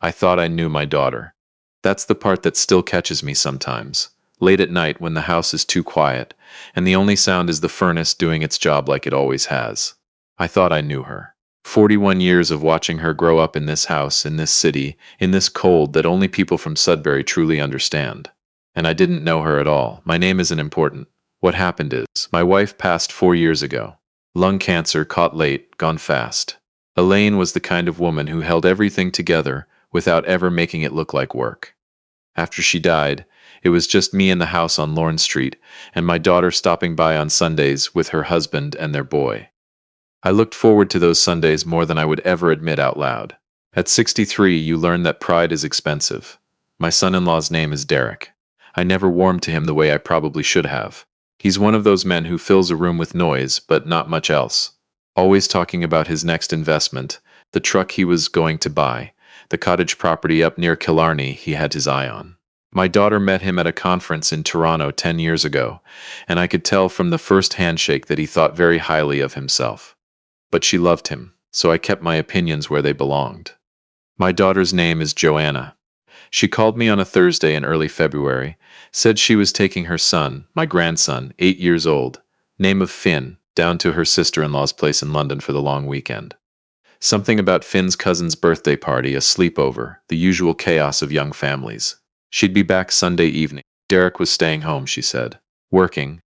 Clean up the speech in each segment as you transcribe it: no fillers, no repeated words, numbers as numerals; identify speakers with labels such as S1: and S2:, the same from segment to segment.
S1: I thought I knew my daughter. That's the part that still catches me sometimes. Late at night when the house is too quiet, and the only sound is the furnace doing its job like it always has. I thought I knew her. 41 years of watching her grow up in this house, in this city, in this cold that only people from Sudbury truly understand. And I didn't know her at all. My name isn't important. What happened is, my wife passed 4 years ago. Lung cancer, caught late, gone fast. Elaine was the kind of woman who held everything together without ever making it look like work. After she died, it was just me in the house on Lorne Street, and my daughter stopping by on Sundays with her husband and their boy. I looked forward to those Sundays more than I would ever admit out loud. At 63, you learn that pride is expensive. My son-in-law's name is Derek. I never warmed to him the way I probably should have. He's one of those men who fills a room with noise, but not much else. Always talking about his next investment, the truck he was going to buy, the cottage property up near Killarney he had his eye on. My daughter met him at a conference in Toronto 10 years ago, and I could tell from the first handshake that he thought very highly of himself. But she loved him, so I kept my opinions where they belonged. My daughter's name is Joanna. She called me on a Thursday in early February, said she was taking her son, my grandson, 8 years old, name of Finn, down to her sister-in-law's place in London for the long weekend. Something about Finn's cousin's birthday party, a sleepover, the usual chaos of young families. She'd be back Sunday evening. Derek was staying home, she said. Working.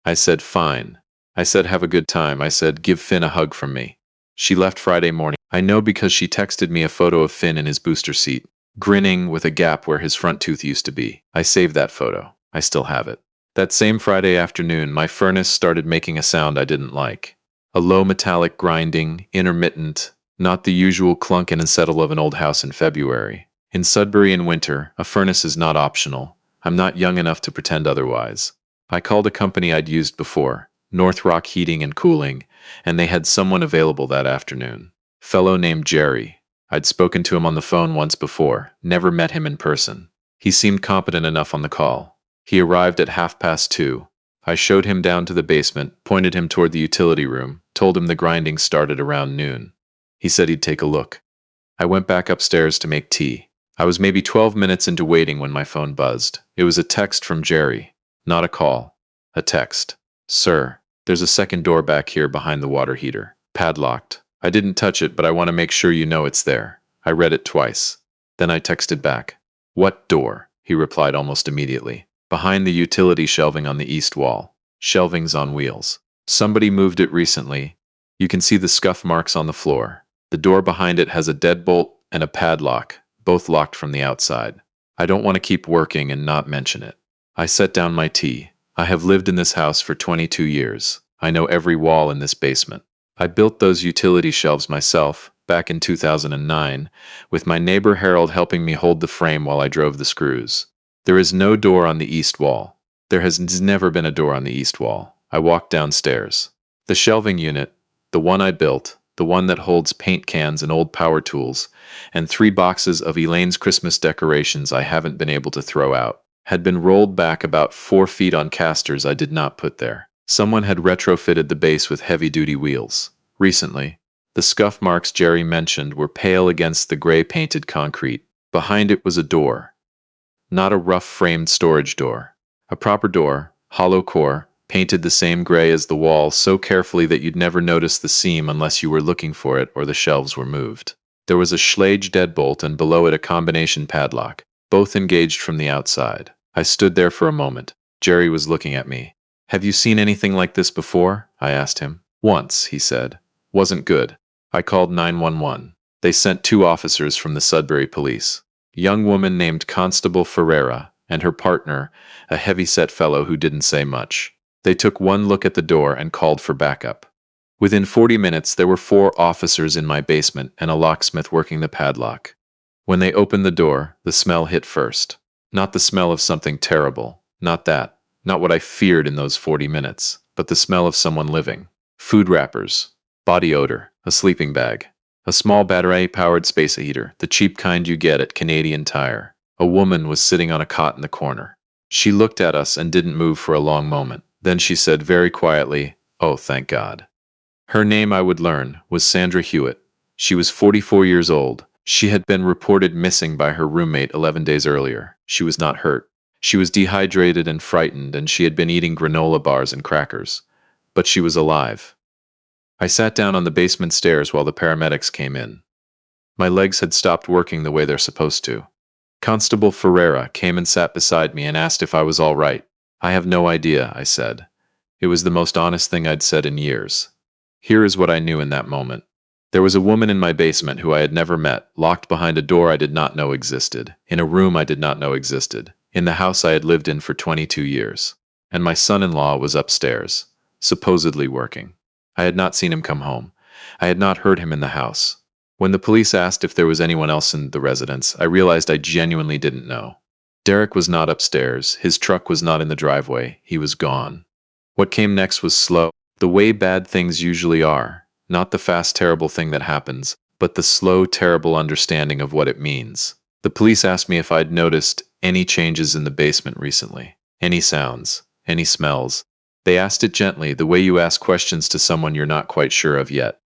S1: I said, fine. I said, have a good time. I said, give Finn a hug from me. She left Friday morning. I know because she texted me a photo of Finn in his booster seat, grinning with a gap where his front tooth used to be. I saved that photo. I still have it. That same Friday afternoon, my furnace started making a sound I didn't like. A low metallic grinding, intermittent, not the usual clunk and settle of an old house in February. In Sudbury in winter, a furnace is not optional. I'm not young enough to pretend otherwise. I called a company I'd used before, North Rock Heating and Cooling, and they had someone available that afternoon. Fellow named Jerry. I'd spoken to him on the phone once before, never met him in person. He seemed competent enough on the call. He arrived at 2:30. I showed him down to the basement, pointed him toward the utility room, told him the grinding started around noon. He said he'd take a look. I went back upstairs to make tea. I was maybe 12 minutes into waiting when my phone buzzed. It was a text from Jerry. Not a call. A text. Sir, there's a second door back here behind the water heater. Padlocked. I didn't touch it, but I want to make sure you know it's there. I read it twice. Then I texted back. What door? He replied almost immediately. Behind the utility shelving on the east wall. Shelving's on wheels. Somebody moved it recently. You can see the scuff marks on the floor. The door behind it has a deadbolt and a padlock, both locked from the outside. I don't want to keep working and not mention it. I set down my tea. I have lived in this house for 22 years. I know every wall in this basement. I built those utility shelves myself, back in 2009, with my neighbor Harold helping me hold the frame while I drove the screws. There is no door on the east wall. There has never been a door on the east wall. I walked downstairs. The shelving unit, the one I built, the one that holds paint cans and old power tools, and 3 boxes of Elaine's Christmas decorations I haven't been able to throw out, had been rolled back about 4 feet on casters I did not put there. Someone had retrofitted the base with heavy-duty wheels. Recently, the scuff marks Jerry mentioned were pale against the gray-painted concrete. Behind it was a door. Not a rough-framed storage door. A proper door, hollow core, painted the same gray as the wall so carefully that you'd never notice the seam unless you were looking for it or the shelves were moved. There was a Schlage deadbolt and below it a combination padlock, both engaged from the outside. I stood there for a moment. Jerry was looking at me. Have you seen anything like this before? I asked him. Once, he said. Wasn't good. I called 911. They sent 2 officers from the Sudbury police. A young woman named Constable Ferreira and her partner, a heavy-set fellow who didn't say much. They took one look at the door and called for backup. Within 40 minutes, there were 4 officers in my basement and a locksmith working the padlock. When they opened the door, the smell hit first. Not the smell of something terrible. Not that. Not what I feared in those 40 minutes, but the smell of someone living. Food wrappers. Body odor. A sleeping bag. A small battery-powered space heater, the cheap kind you get at Canadian Tire. A woman was sitting on a cot in the corner. She looked at us and didn't move for a long moment. Then she said very quietly, "Oh, thank God." Her name, I would learn, was Sandra Hewitt. She was 44 years old. She had been reported missing by her roommate 11 days earlier. She was not hurt. She was dehydrated and frightened, and she had been eating granola bars and crackers. But she was alive. I sat down on the basement stairs while the paramedics came in. My legs had stopped working the way they're supposed to. Constable Ferreira came and sat beside me and asked if I was all right. I have no idea, I said. It was the most honest thing I'd said in years. Here is what I knew in that moment. There was a woman in my basement who I had never met, locked behind a door I did not know existed, in a room I did not know existed, in the house I had lived in for 22 years. And my son-in-law was upstairs, supposedly working. I had not seen him come home. I had not heard him in the house. When the police asked if there was anyone else in the residence, I realized I genuinely didn't know. Derek was not upstairs. His truck was not in the driveway. He was gone. What came next was slow, the way bad things usually are. Not the fast, terrible thing that happens, but the slow, terrible understanding of what it means. The police asked me if I'd noticed any changes in the basement recently. Any sounds, any smells. They asked it gently, the way you ask questions to someone you're not quite sure of yet.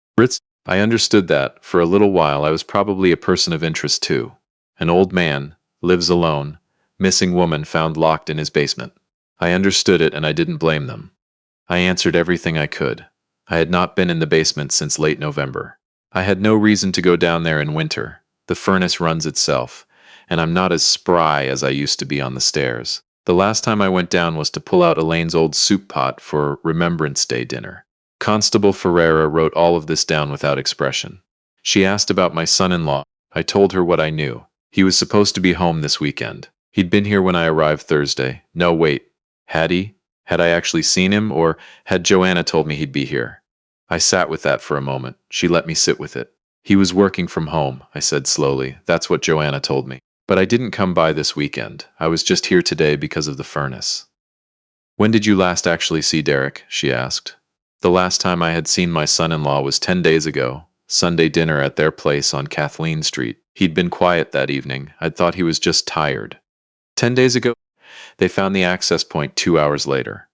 S1: I understood that, for a little while, I was probably a person of interest too. An old man, lives alone, missing woman found locked in his basement. I understood it and I didn't blame them. I answered everything I could. I had not been in the basement since late November. I had no reason to go down there in winter. The furnace runs itself, and I'm not as spry as I used to be on the stairs. The last time I went down was to pull out Elaine's old soup pot for Remembrance Day dinner. Constable Ferreira wrote all of this down without expression. She asked about my son-in-law. I told her what I knew. He was supposed to be home this weekend. He'd been here when I arrived Thursday. No, wait. Had he? Had I actually seen him, or had Joanna told me he'd be here? I sat with that for a moment. She let me sit with it. He was working from home, I said slowly. That's what Joanna told me. But I didn't come by this weekend. I was just here today because of the furnace. When did you last actually see Derek? She asked. The last time I had seen my son-in-law was 10 days ago, Sunday dinner at their place on Kathleen Street. He'd been quiet that evening. I'd thought he was just tired. 10 days ago? They found the access point 2 hours later.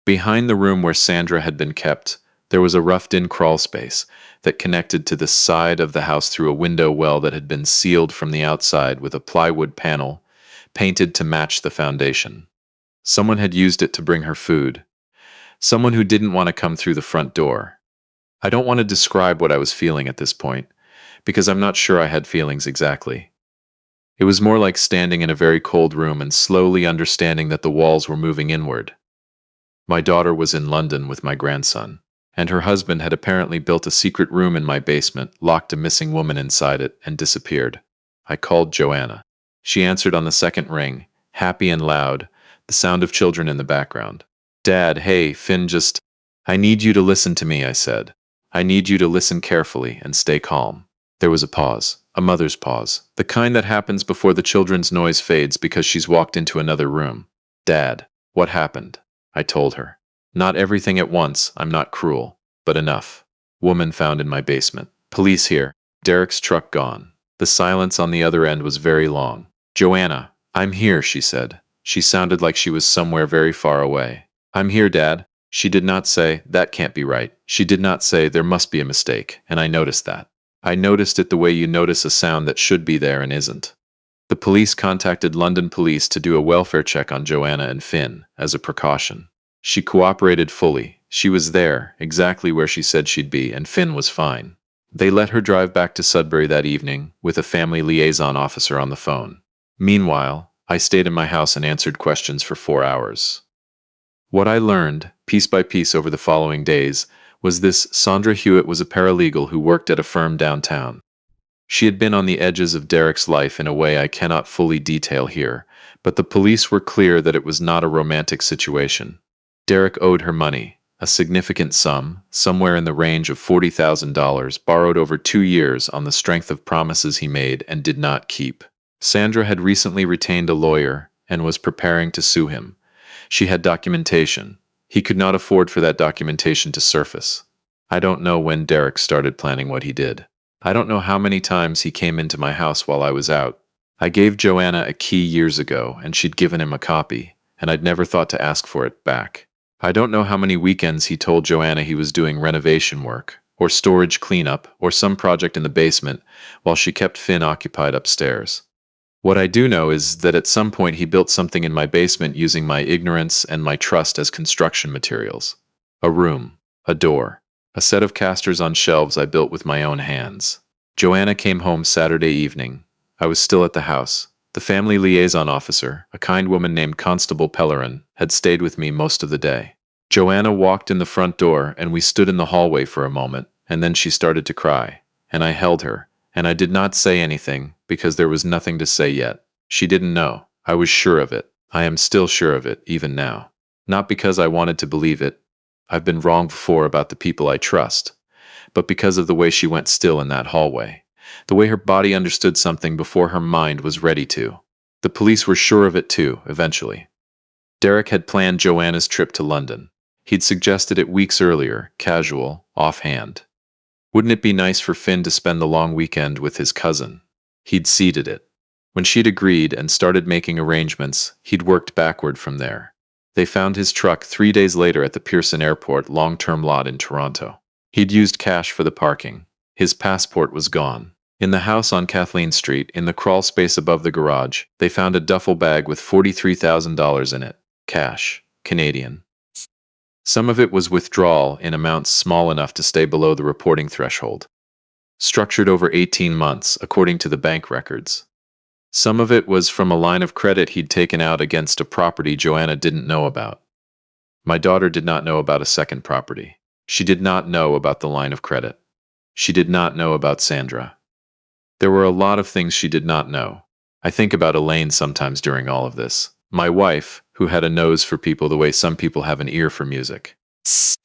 S1: Behind the room where Sandra had been kept, there was a roughed-in crawl space that connected to the side of the house through a window well that had been sealed from the outside with a plywood panel painted to match the foundation. Someone had used it to bring her food. Someone who didn't want to come through the front door. I don't want to describe what I was feeling at this point, because I'm not sure I had feelings exactly. It was more like standing in a very cold room and slowly understanding that the walls were moving inward. My daughter was in London with my grandson, and her husband had apparently built a secret room in my basement, locked a missing woman inside it, and disappeared. I called Joanna. She answered on the second ring, happy and loud, the sound of children in the background. Dad, hey, Finn, I need you to listen to me, I said. I need you to listen carefully and stay calm. There was a pause, a mother's pause, the kind that happens before the children's noise fades because she's walked into another room. Dad, what happened? I told her. Not everything at once, I'm not cruel, but enough. Woman found in my basement. Police here. Derek's truck gone. The silence on the other end was very long. Joanna, I'm here, she said. She sounded like she was somewhere very far away. I'm here, Dad. She did not say, that can't be right. She did not say, there must be a mistake, and I noticed that. I noticed it the way you notice a sound that should be there and isn't. The police contacted London police to do a welfare check on Joanna and Finn, as a precaution. She cooperated fully. She was there, exactly where she said she'd be, and Finn was fine. They let her drive back to Sudbury that evening, with a family liaison officer on the phone. Meanwhile, I stayed in my house and answered questions for 4 hours. What I learned, piece by piece over the following days, was this: Sandra Hewitt was a paralegal who worked at a firm downtown. She had been on the edges of Derek's life in a way I cannot fully detail here, but the police were clear that it was not a romantic situation. Derek owed her money, a significant sum, somewhere in the range of $40,000, borrowed over 2 years on the strength of promises he made and did not keep. Sandra had recently retained a lawyer and was preparing to sue him. She had documentation. He could not afford for that documentation to surface. I don't know when Derek started planning what he did. I don't know how many times he came into my house while I was out. I gave Joanna a key years ago, and she'd given him a copy, and I'd never thought to ask for it back. I don't know how many weekends he told Joanna he was doing renovation work, or storage cleanup, or some project in the basement, while she kept Finn occupied upstairs. What I do know is that at some point he built something in my basement using my ignorance and my trust as construction materials. A room, a door, a set of casters on shelves I built with my own hands. Joanna came home Saturday evening. I was still at the house. The family liaison officer, a kind woman named Constable Pellerin, had stayed with me most of the day. Joanna walked in the front door, and we stood in the hallway for a moment, and then she started to cry, and I held her, and I did not say anything, because there was nothing to say yet. She didn't know. I was sure of it. I am still sure of it, even now. Not because I wanted to believe it. I've been wrong before about the people I trust, but because of the way she went still in that hallway. The way her body understood something before her mind was ready to. The police were sure of it too, eventually. Derek had planned Joanna's trip to London. He'd suggested it weeks earlier, casual, offhand. Wouldn't it be nice for Finn to spend the long weekend with his cousin? He'd seeded it. When she'd agreed and started making arrangements, he'd worked backward from there. They found his truck 3 days later at the Pearson Airport long-term lot in Toronto. He'd used cash for the parking. His passport was gone. In the house on Kathleen Street, in the crawl space above the garage, they found a duffel bag with $43,000 in it. Cash. Canadian. Some of it was withdrawal in amounts small enough to stay below the reporting threshold. Structured over 18 months, according to the bank records. Some of it was from a line of credit he'd taken out against a property Joanna didn't know about. My daughter did not know about a second property. She did not know about the line of credit. She did not know about Sandra. There were a lot of things she did not know. I think about Elaine sometimes during all of this. My wife, who had a nose for people the way some people have an ear for music.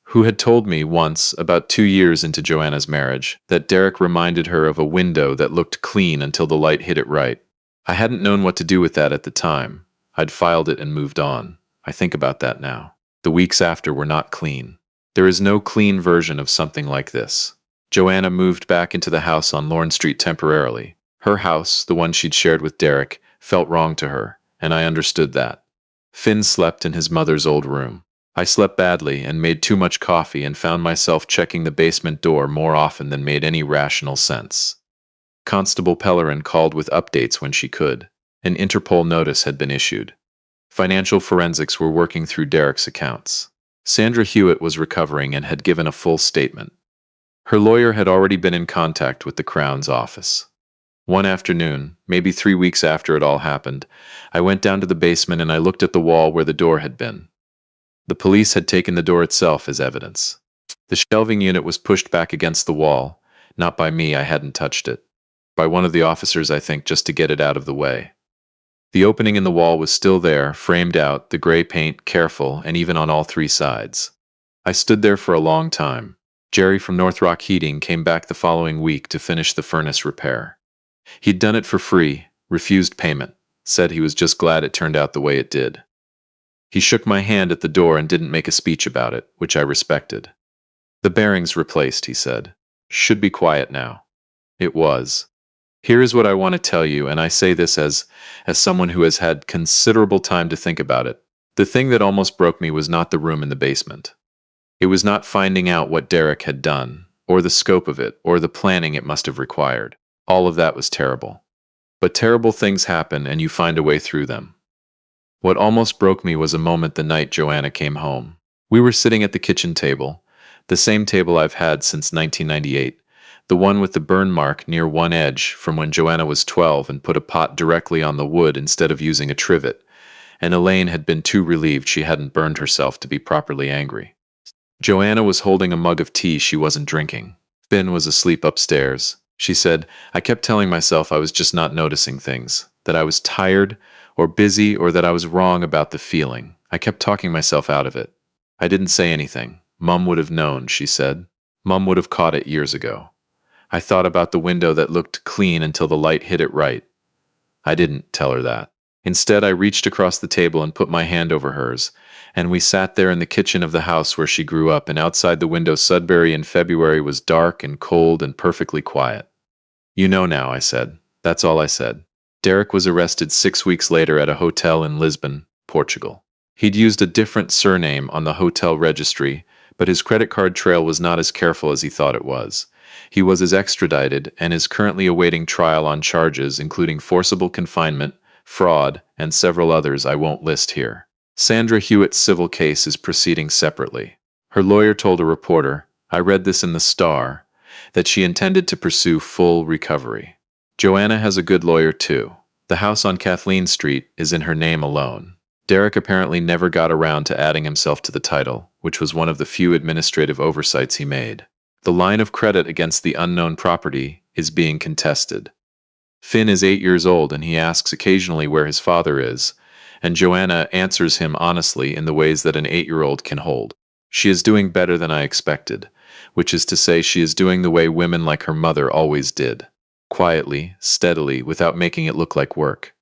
S1: Who had told me once, about 2 years into Joanna's marriage, that Derek reminded her of a window that looked clean until the light hit it right. I hadn't known what to do with that at the time. I'd filed it and moved on. I think about that now. The weeks after were not clean. There is no clean version of something like this. Joanna moved back into the house on Lorne Street temporarily. Her house, the one she'd shared with Derek, felt wrong to her, and I understood that. Finn slept in his mother's old room. I slept badly and made too much coffee and found myself checking the basement door more often than made any rational sense. Constable Pellerin called with updates when she could. An Interpol notice had been issued. Financial forensics were working through Derek's accounts. Sandra Hewitt was recovering and had given a full statement. Her lawyer had already been in contact with the Crown's office. One afternoon, maybe 3 weeks after it all happened, I went down to the basement and I looked at the wall where the door had been. The police had taken the door itself as evidence. The shelving unit was pushed back against the wall. Not by me, I hadn't touched it. By one of the officers, I think, just to get it out of the way. The opening in the wall was still there, framed out, the gray paint careful, and even on all 3 sides. I stood there for a long time. Jerry from North Rock Heating came back the following week to finish the furnace repair. He'd done it for free, refused payment, said he was just glad it turned out the way it did. He shook my hand at the door and didn't make a speech about it, which I respected. The bearings replaced, he said. Should be quiet now. It was. Here is what I want to tell you, and I say this as someone who has had considerable time to think about it. The thing that almost broke me was not the room in the basement. It was not finding out what Derek had done, or the scope of it, or the planning it must have required. All of that was terrible. But terrible things happen, and you find a way through them. What almost broke me was a moment the night Joanna came home. We were sitting at the kitchen table, the same table I've had since 1998, the one with the burn mark near one edge from when Joanna was 12 and put a pot directly on the wood instead of using a trivet, and Elaine had been too relieved she hadn't burned herself to be properly angry. Joanna was holding a mug of tea she wasn't drinking. Finn was asleep upstairs. She said, I kept telling myself I was just not noticing things, that I was tired or busy or that I was wrong about the feeling. I kept talking myself out of it. I didn't say anything. Mum would have known, she said. Mum would have caught it years ago. I thought about the window that looked clean until the light hit it right. I didn't tell her that. Instead, I reached across the table and put my hand over hers, and we sat there in the kitchen of the house where she grew up, and outside the window Sudbury in February was dark and cold and perfectly quiet. You know now, I said. That's all I said. Derek was arrested 6 weeks later at a hotel in Lisbon, Portugal. He'd used a different surname on the hotel registry, But his credit card trail was not as careful as he thought it was. He was extradited and is currently awaiting trial on charges including forcible confinement, fraud, and several others I won't list here. Sandra Hewitt's civil case is proceeding separately. Her lawyer told a reporter, I read this in the Star, that she intended to pursue full recovery. Joanna has a good lawyer too. The house on Kathleen Street is in her name alone. Derek apparently never got around to adding himself to the title, which was one of the few administrative oversights he made. The line of credit against the unknown property is being contested. Finn is 8 years old and he asks occasionally where his father is, and Joanna answers him honestly in the ways that an 8-year-old can hold. She is doing better than I expected, which is to say she is doing the way women like her mother always did. Quietly, steadily, without making it look like work.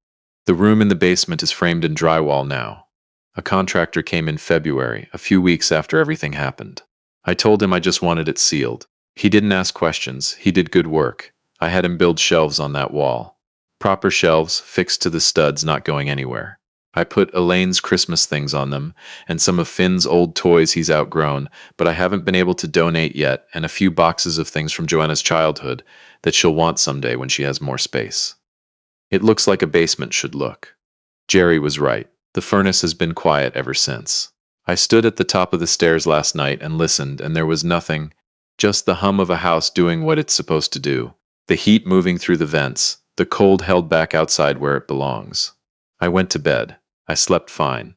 S1: The room in the basement is framed in drywall now. A contractor came in February, a few weeks after everything happened. I told him I just wanted it sealed. He didn't ask questions, he did good work. I had him build shelves on that wall. Proper shelves, fixed to the studs, not going anywhere. I put Elaine's Christmas things on them, and some of Finn's old toys he's outgrown, but I haven't been able to donate yet, and a few boxes of things from Joanna's childhood that she'll want someday when she has more space. It looks like a basement should look. Jerry was right. The furnace has been quiet ever since. I stood at the top of the stairs last night and listened, and there was nothing, just the hum of a house doing what it's supposed to do. The heat moving through the vents, the cold held back outside where it belongs. I went to bed. I slept fine.